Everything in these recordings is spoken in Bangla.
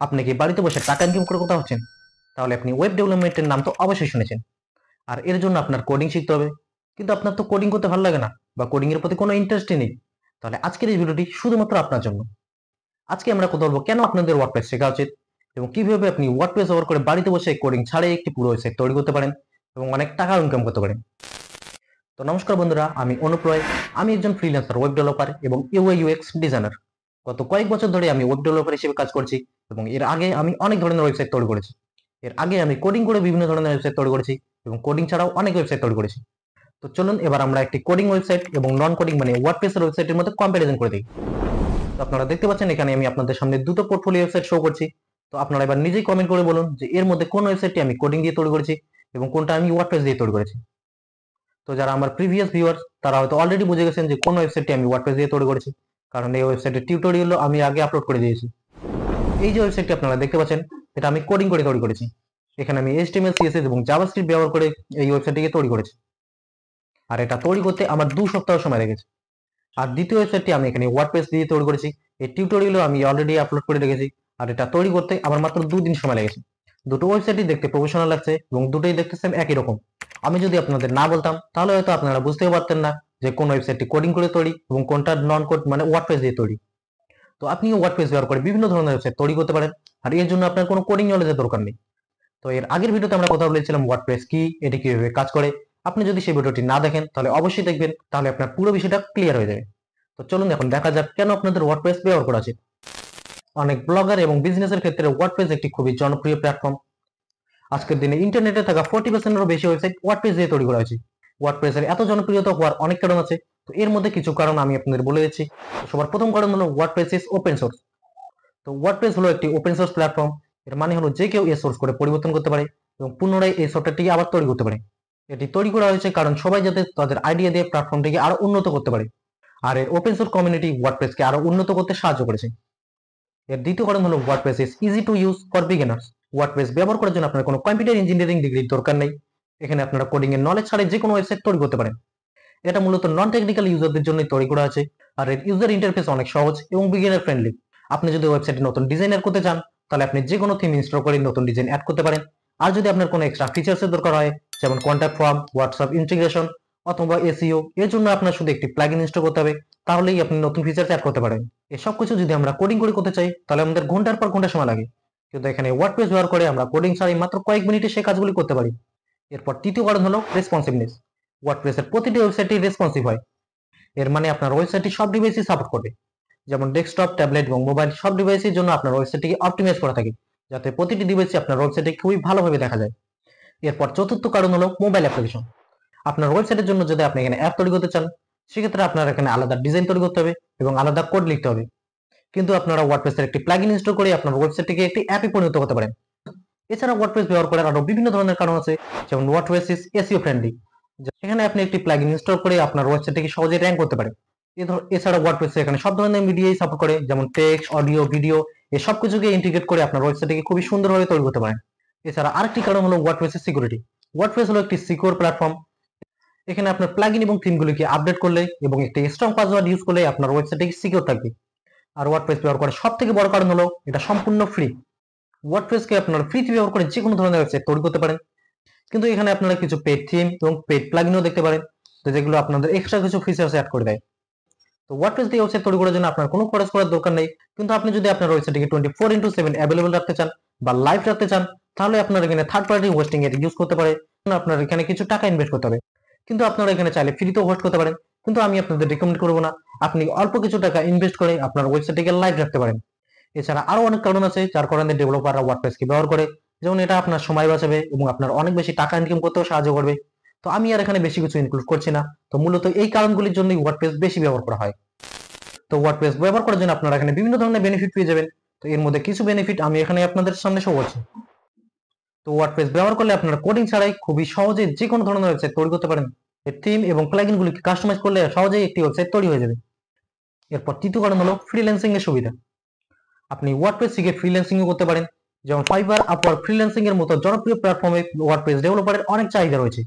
আপনি কি বাড়িতে বসে টাকা ইনকাম করে কোথাও হচ্ছেন? তাহলে আপনি ওয়েব ডেভেলপমেন্টের নাম তো অবশ্যই শুনেছেন। আর এর জন্য আপনার কোডিং শিখতে হবে। কিন্তু আপনার তো কোডিং করতে ভালো লাগে না বা কোডিং এর প্রতি কোনো ইন্টারেস্টই নেই। তাহলে আজকের এই ভিডিওটি শুধুমাত্র আপনার জন্য। আজকে আমরা কথা বলবো কেন আপনাদের ওয়ার্ডপ্রেস শেখা উচিত এবং কিভাবে আপনি ওয়ার্ডপ্রেস ব্যবহার করে বাড়িতে বসে কোডিং ছাড়াই একটি পুরো ওয়েবসাইট তৈরি করতে পারেন এবং অনেক টাকা ইনকাম করতে পারেন। তো নমস্কার বন্ধুরা, আমি অনুপ রয়। আমি একজন ফ্রিল্যান্সার ওয়েব ডেভেলপার এবং ইউআই ইউএক্স ডিজাইনার। গত কয়েক বছর ধরে আমি ওয়েব ডেভেলপার হিসেবে কাজ করছি এবং এর আগে আমি অনেক ধরনের ওয়েবসাইট তৈরি করেছি। এর আগে আমি কোডিং করে বিভিন্ন ধরনের ওয়েবসাইট তৈরি করেছি এবং কোডিং ছাড়াও অনেক ওয়েবসাইট তৈরি করেছি। তো চলুন এবার আমরা একটি কোডিং ওয়েবসাইট এবং নন কোডিং মানে ওয়ার্ডপ্রেস এর ওয়েবসাইটের মধ্যে কম্পারিজন করে দিই। তো আপনারা দেখতে পাচ্ছেন এখানে আমি আপনাদের সামনে দুটো পোর্টফোলিও ওয়েবসাইট শো করছি। তো আপনারা এবার নিজেই কমেন্ট করে বলুন যে এর মধ্যে কোন ওয়েবসাইটটি আমি কোডিং দিয়ে তৈরি করেছি এবং কোনটা আমি ওয়ার্ডপ্রেস দিয়ে তৈরি করেছি। তো যারা আমার প্রিভিয়াস ভিউয়ার্স তারা হয়তো অলরেডি বুঝে গেছেন যে কোন ওয়েবসাইটটি আমি ওয়ার্ডপ্রেস দিয়ে তৈরি করেছি, কারণ এই ওয়েবসাইটের টিউটোরিয়াল আমি আগে আপলোড করে দিয়েছি। এই যে ওয়েবসাইটটি আপনারা দেখতে পাচ্ছেন এটা আমি কোডিং করে তৈরি করেছি। এখানে আমি HTML CSS এবং জাভাস্ক্রিপ্ট ব্যবহার করে এই ওয়েবসাইটটিকে তৈরি করেছি। আর এটা তৈরি করতে আমার 2 সপ্তাহ সময় লেগেছে। আর দ্বিতীয় ওয়েবসাইটটি আমি এখানে ওয়ার্ডপ্রেস দিয়ে তৈরি করেছি। এই টিউটোরিয়ালও আমি অলরেডি আপলোড করে রেখেছি। আর এটা তৈরি করতে আমার মাত্র 2 দিন সময় লেগেছে। দুটো ওয়েবসাইটই দেখতে প্রফেশনাল লাগছে এবং দুটোই দেখতে সেম একই রকম। আমি যদি আপনাদের না বলতাম তাহলে হয়তো আপনারা বুঝতেও পারতেন না যে কোন ওয়েবসাইটটি কোডিং করে তৈরি এবং কোনটা নন কোড মানে ওয়ার্ডপ্রেস দিয়ে তৈরি। তো আপনিও ওয়ার্ডপ্রেস ব্যবহার করে বিভিন্ন ধরনের ওয়েবসাইট তৈরি করতে পারেন আর এর জন্য আপনার কোনো কোডিং নলেজের দরকার নেই। তো এর আগের ভিডিওতে আমরা কথা বলেছিলাম ওয়ার্ডপ্রেস কি, এটি কিভাবে কাজ করে। আপনি যদি সেই ভিডিওটি না দেখেন তাহলে অবশ্যই দেখবেন, তাহলে আপনার পুরো বিষয়টা ক্লিয়ার হয়ে যাবে। তো চলুন এখন দেখা যাক কেন আপনাদের ওয়ার্ডপ্রেস ব্যবহার করা উচিত। অনেক ব্লগার এবং বিজনেসের ক্ষেত্রে ওয়ার্ডপ্রেস একটি খুবই জনপ্রিয় প্ল্যাটফর্ম। আজকের দিনে ইন্টারনেটে থাকা 40%-এরও বেশি ওয়েবসাইট ওয়ার্ডপ্রেস দিয়ে তৈরি করা হয়েছে। ওয়ার্ডপ্রেসের এত জনপ্রিয়তা হওয়ার অনেক কারণ আছে। তো এর মধ্যে কিছু কারণ আমি আপনাদের বলে দিচ্ছি। সবার প্রথম কারণ হলো ওয়ার্ডপ্রেস ইজ ওপেন সোর্স। তো ওয়ার্ডপ্রেস হলো একটি ওপেন সোর্স প্ল্যাটফর্ম। এর মানে হলো যে কেউ এর সোর্স করে পরিবর্তন করতে পারে এবং পুনরায় এই সফটওয়্যারটিকে আবার তৈরি করতে পারে। এটি তৈরি করা হয়েছে কারণ সবাই যাতে তাদের আইডিয়া দিয়ে প্ল্যাটফর্মটিকে আরো উন্নত করতে পারে। আর এর ওপেন সোর্স কমিউনিটি ওয়ার্ডপ্রেসকে আরো উন্নত করতে সাহায্য করেছে। এর দ্বিতীয় কারণ হলো WordPress is easy to use for beginners. WordPress ব্যবহার করার জন্য আপনার কোনো কম্পিউটার ইঞ্জিনিয়ারিং ডিগ্রির দরকার নেই। এখানে আপনারা কোডিং এর নলেজ ছাড়াই যে কোনো ওয়েবসাইট তৈরি করতে পারেন। এটা মূলত নন টেকনিক্যাল ইউজারদের জন্য তৈরি করা আছে। আর এর ইউজার ইন্টারফেস অনেক সহজ এবং বিগিনার ফ্রেন্ডলি। আপনি যদি ওয়েবসাইটে নতুন ডিজাইনার করতে চান তাহলে আপনি যে কোনো থিম ইনস্টল করে নতুন ডিজাইন অ্যাড করতে পারেন। আর যদি আপনার কোনো এক্সট্রা ফিচার্সের দরকার হয়, যেমন কন্ট্যাক্ট ফর্ম, হোয়াটসঅ্যাপ ইন্টিগ্রেশন অথবা এসইও, এর জন্য আপনার শুধু একটি প্লাগইন ইনস্টল করতে হবে, তাহলেই আপনি নতুন ফিচার্স অ্যাড করতে পারেন। এই সব কিছু যদি আমরা কোডিং করে করতে চাই তাহলে আমাদের ঘন্টার পর ঘন্টা সময় লাগে। কিন্তু এখানে ওয়ার্ডপ্রেস ব্যবহার করে আমরা কোডিং ছাড়াই মাত্র কয়েক মিনিটে সেই কাজগুলি করতে পারি। এরপর তৃতীয় কারণ হলো রেসপন্সিভনেস। ওয়ার্ডপ্রেসের প্রতিটি ওয়েবসাইটই রেসপন্সিভ হয়। এর মানে আপনার ওয়েবসাইটটি সব ডিভাইসই সাপোর্ট করবে, যেমন ডেস্কটপ, ট্যাবলেট এবং মোবাইল সব ডিভাইসের জন্য আপনার ওয়েবসাইটটিকে অপটিমাইজ করা থাকে, যাতে প্রতিটি ডিভাইসে আপনার ওয়েবসাইটটি খুবই ভালোভাবে দেখা যায়। এরপর চতুর্থ কারণ হলো মোবাইল অ্যাপ্লিকেশন। আপনার ওয়েবসাইটের জন্য যদি আপনি এখানে অ্যাপ তৈরি করতে চান সেক্ষেত্রে আপনার এখানে আলাদা ডিজাইন তৈরি করতে হবে এবং আলাদা কোড লিখতে হবে। কিন্তু আপনারা ওয়ার্ডপ্রেসের একটি প্লাগইন ইনস্টল করে আপনার ওয়েবসাইটটিকে একটি অ্যাপে পরিণত করতে পারেন। এছাড়া ওয়ার্ডপ্রেস ব্যবহার করার আরো বিভিন্ন ধরনের কারণ আছে, যেমন ওয়ার্ডপ্রেস ইজ এসইও ফ্রেন্ডলি। এখানে আপনি একটি প্লাগইন ইনস্টল করে আপনার ওয়েবসাইটটিকে সহজেই র্যাঙ্ক করতে পারেন। এছাড়া ওয়ার্ডপ্রেস এখানে সব ধরনের মিডিয়াই সাপোর্ট করে, যেমন টেক্সট, অডিও, ভিডিও এই সব কিছুকে ইন্টিগ্রেট করে আপনার ওয়েবসাইটটিকে খুবই সুন্দরভাবে তৈরি করতে পারেন। এছাড়া আরেকটি কারণ হলো ওয়ার্ডপ্রেসের সিকিউরিটি। ওয়ার্ডপ্রেস হলো একটি সিকিউর প্ল্যাটফর্ম। এখানে আপনার প্লাগইন এবং থিমগুলিকে আপডেট করলে এবং একটি স্ট্রং পাসওয়ার্ড ইউজ করলে আপনার ওয়েবসাইটটি সিকিউর থাকবে। আর ওয়ার্ডপ্রেস ব্যবহার করার সবথেকে বড় কারণ হলো এটা সম্পূর্ণ ফ্রি। ওয়ার্ডপ্রেসকে আপনারা ফ্রিতে ব্যবহার করে যে কোনো ধরনের ওয়েবসাইট তৈরি করতে পারেন। কিন্তু এখানে আপনারা কিছু পেড থিম এবং পেড প্লাগইনও দেখতে পারেন, তো যেগুলো আপনাদের এক্সট্রা কিছু ফিচার্স অ্যাড করে দেয়। তো ওয়ার্ডপ্রেস দিয়ে ওয়েবসাইট তৈরি করার জন্য আপনার কোনো খরচ করার দরকার নেই। কিন্তু আপনি যদি আপনার ওয়েবসাইটটিকে 24/7 অ্যাভেলেবল রাখতে চান বা লাইভ রাখতে চান তাহলে আপনার এখানে থার্ড পার্টি হোস্টিং এর ইউজ করতে পারে। আপনার এখানে কিছু টাকা ইনভেস্ট করতে হবে। কিন্তু আপনারা এখানে চাইলে ফ্রিতেও হোস্ট করতে পারেন। কিন্তু আমি আপনাদের রিকমেন্ড করবো না। আপনি অল্প কিছু টাকা ইনভেস্ট করে আপনার ওয়েবসাইটটিকে লাইভ রাখতে পারেন। এছাড়া আরো অনেক কারণ আছে যার কারণে ডেভেলপাররা ওয়ার্ডপ্রেসকে ব্যবহার করে, যেমন এটা আপনার সময় বাঁচাবে এবং আপনার অনেক বেশি টাকা ইনকাম করতেও সাহায্য করবে। তো আমি আর এখানে বেশি কিছু ইনক্লুড করছি না। তো মূলত এই কারণগুলির জন্যই ওয়ার্ডপ্রেস বেশি ব্যবহার করা হয়। তো ওয়ার্ডপ্রেস ব্যবহার করার জন্য আপনারা এখানে বিভিন্ন ধরনের বেনিফিট পেয়ে যাবেন। তো এর মধ্যে কিছু বেনিফিট আমি এখানে আপনাদের সামনে শো করছি। তো ওয়ার্ডপ্রেস ব্যবহার করলে আপনারা কোডিং ছাড়াই খুবই সহজে যে কোনো ধরনের ওয়েবসাইট তৈরি করতে পারেন। এর থিম এবং প্লাগইনগুলিকে কাস্টমাইজ করলে সহজেই একটি ওয়েবসাইট তৈরি হয়ে যাবে। এরপর তৃতীয় কারণ হলো ফ্রিল্যান্সিং এর সুবিধা। আপনি ওয়ার্ডপ্রেস শিখে ফ্রিল্যান্সিং করতে পারেন, যেমন ফাইবার, আপওয়ার্ক, ফ্রিল্যান্সিং এর মতো জনপ্রিয় প্ল্যাটফর্মে ওয়ার্ডপ্রেস ডেভেলপারের অনেক চাহিদা রয়েছে।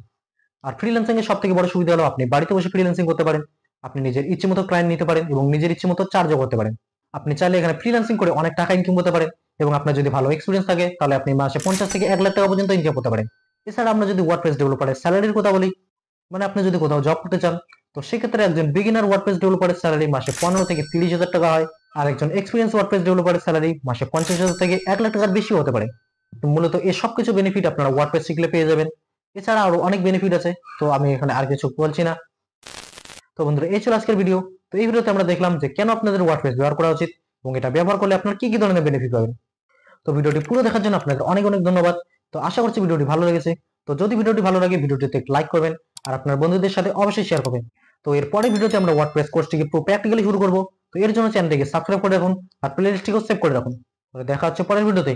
আর ফ্রিল্যান্সিং এর সবথেকে বড় সুবিধা হলো আপনি বাড়িতে বসে ফ্রিল্যান্সিং করতে পারেন। আপনি নিজের ইচ্ছেমতো ক্লায়েন্ট নিতে পারেন এবং নিজের ইচ্ছেমতো চার্জও করতে পারেন। আপনি চাইলে এখানে ফ্রিল্যান্সিং করে অনেক টাকা ইনকাম করতে পারেন এবং আপনার যদি ভালো এক্সপিরিয়েন্স থাকে তাহলে আপনি মাসে 50 থেকে 1 লাখ টাকা পর্যন্ত ইনকাম করতে পারেন। এছাড়া আমরা যদি ওয়ার্ডপ্রেস ডেভেলপারের স্যালারির কথা বলি, মানে আপনি যদি কোথাও জব করতে চান, তো সেক্ষেত্রে একজন বিগিনার ওয়ার্ডপ্রেস ডেভেলপারের স্যালারি মাসে 15 থেকে 30,000 টাকা হয়, আর একজন এক্সপিরিয়েন্স ওয়ার্ডপ্রেস ডেভেলপারের স্যালারি মাসে 50,000 থেকে 1 লাখ টাকার বেশি হতে পারে। তো মূলত এই সবকিছু বেনিফিট আপনারা ওয়ার্ডপ্রেস শিখলে পেয়ে যাবেন। এছাড়া আরো অনেক বেনিফিট আছে, তো আমি এখানে আর কিছু বলছি না। তো বন্ধুরা, এই ছিল আজকের ভিডিও। তো এই ভিডিওতে আমরা দেখলাম যে কেন আপনাদের ওয়ার্ডপ্রেস ব্যবহার করা উচিত এবং এটা ব্যবহার করলে আপনার কি কি ধরনের বেনিফিট পাবেন। তো ভিডিওটি পুরো দেখার জন্য আপনাদের অনেক অনেক ধন্যবাদ। তো আশা করছি ভিডিওটি ভালো লেগেছে। তো যদি ভিডিওটি ভালো লাগে ভিডিওটিতে লাইক করবেন আর আপনার বন্ধুদের সাথে অবশ্যই শেয়ার করবেন। তো এর পরের ভিডিওতে আমরা ওয়ার্ডপ্রেস কোর্সটিকে পুরো প্র্যাকটিক্যালি শুরু করব। তো এর জন্য চ্যানেলটিকে সাবস্ক্রাইব করে রাখুন আর প্লেলিস্টটিকেও সেভ করে রাখুন। তো দেখা হচ্ছে পরের ভিডিওতে।